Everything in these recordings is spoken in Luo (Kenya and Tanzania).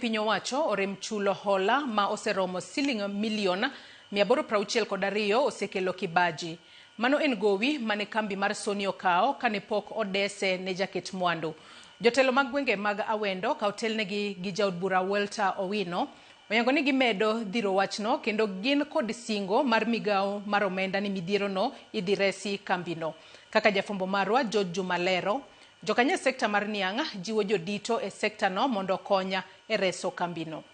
Piny owacho orem chulo hola ma oseromo siling milion 862 osekelo kibaji. Mano en gowi mane kambi mar Sony okao kane pok odese ne jaket mwandu. Jotelo mag gwenge mag Awendo ka otelnegi gi jaod bura Walter Owino oyango ni gimedo dhiro wachno kendo gin kod singo mar migao mar omenda ni midhiero no idhi resi kambino. Kaka jafumbo marwa George Jumalero, jokanye sekta mar Nianga jiwo jodito e sekta no mondo konya e reso kambino.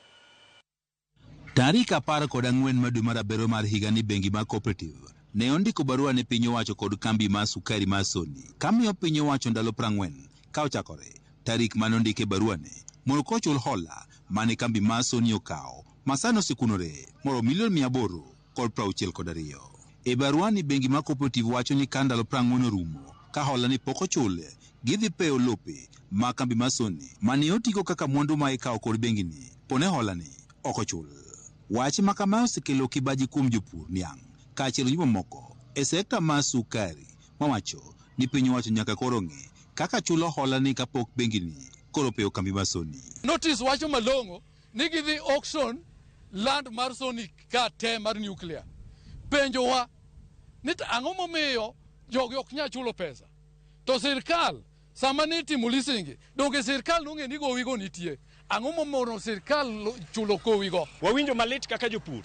Tarik 14 madwe mar aboro mar higa ni bengi ma cooperative ne ondiko barua ne piny owacho kod kambi ma sukari ma Sony kamiyo piny owacho ndalo 40 ka ochakore tarik manondike barua ne mondo kochul hola mane kambi ma Sony okao masano sikunore moro $862 million. E barua ni bengi ma cooperative wacho ni kandalo 40 rumo ka hola ni poko chule gidhi peo lope ma kambi ma Sony mane otiko kaka mwandu ma ikao kod bengi ni pone hola ni oko chul. Wach makama osekelo kibaji kuom jopur niang' kaachiel gi mamoko e sekta ma sukari mawacho ni piny owacho nyaka koro ng'e kaka chulo hola ni kapok bengi ni koro peo kambi ma Sony. Notice wacho malongo ni gidhi auction land mar Sony ka te mar nuclear. Penjo wa ni ang'o momiyo jogi ok nya chulo pesa. To sirkal sama ne timo lisingi donge sirkal nong'e ni gowigo nitie. Ang'o momono sirkal chulo kowigo. Wawinjo malit kaka jopur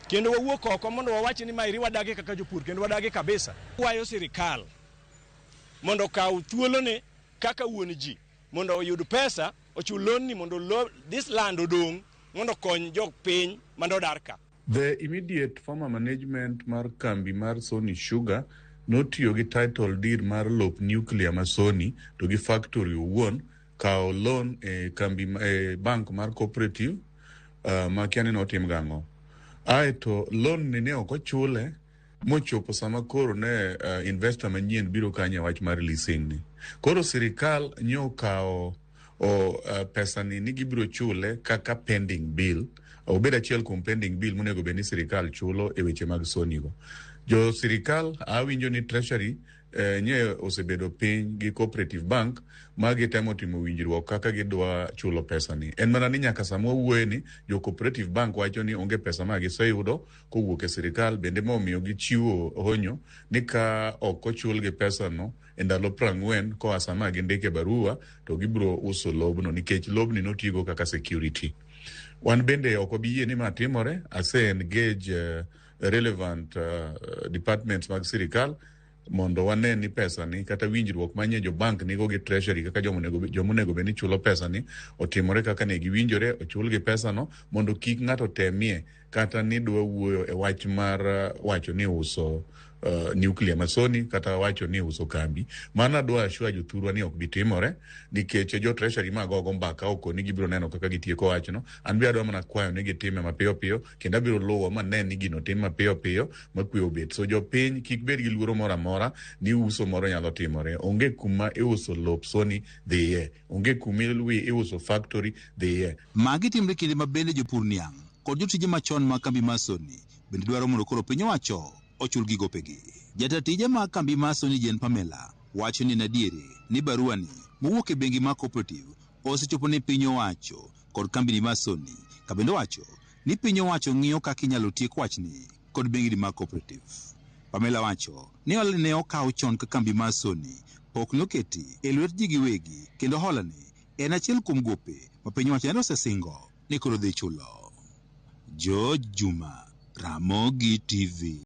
kendo wawuok oko mondo wawachi ni mairi wadage kaka jopur kendo wadage kabisa. Wayo sirkal mondo kaw thuolone kaka wuon ji mondo oyud pesa ochul loan ni mondo this land odong mondo kony jok piny mando darka. The immediate former management mar kambi mar Sony Sugar notiyo gi title deed mar lop nuclear ma Sony to gi factory owuon kao loan kambi bank mar cooperative ma kiani notim gang'o. Aeto loan ne oko chule mochopo sama koro ne investor manyien biro kanya wach mar leasing ni. Koro sirikal nyo kao pesa ni gibiro chule kaka pending bill. Obeda chiel kum pending bill monego beni sirikal chulo e weche mag Sony go. Jo sirikal awinjo ni treasury nye osebedo piny gi cooperative bank magi temo timo winjruok kaka gidwa chulo pesa ni. En mana ni nyaka samo wuoye ni jo cooperative bank wacho ni onge pesa ma giseyudo kowuok e sirikal bende momiyo gichiwo honyo ni ka ok ochul gi pesa no e ndalo 40 koa sama gindike barua to gibiro uso lobno nikech lobni notigo kaka security. Wan bende ok obiyie ni matimore ase engage relevant departments mag sirikal mondo wane ni pesa ni kata winjruok manye jo bank nigo gi treasury kaka jomonego beni chulo pesa ni otimore kaka ne giwinjore ochul gi pesa no mondo kik ng'ato temie kata ni dwa wuoyo e wach mar wacho ni uso nuclear ma Sony kata wacho ni uso kambi. Mana dwa ashua jothurwa ni ok bitimore nikech jo treasury magogo mbaka oko ni gibiro neno kaka gitieko wachno. An bi adwa mana kwayo ni gitime mapiyo piyo kendo abiro luwo mane ni gino tim mapiyo piyo makwe obet. So jo piny kik bed gi luoro moro amora ni uso moro nyalo timore. Onge kuma iuso lop Sony dhiye. Onge kuma iuso factory dhiye. Magi timre kinde mabende jopur niang' kod jotije machon ma kambi ma Sony bende dwaro mondo koro piny owacho ochul gi gopegi. Jatatije ma kambi ma Sony Jen Pamela wacho ni nadiere ni barua ni mowuok e bengi ma cooperative osechopo ne piny owacho kod kambi ma Sony ka bende wacho ni piny owacho ng'iyo kaka inyalo tiek wachni kod bengi ma cooperative. Pamela wacho ni hola ne okao chon ka kambi ma Sony pok noketi e lwet ji giwegi kendo hola ni en achiel kuom gope ma piny owacho ne osesingo ni koro dhi chulo. George Juma, Ramogi TV.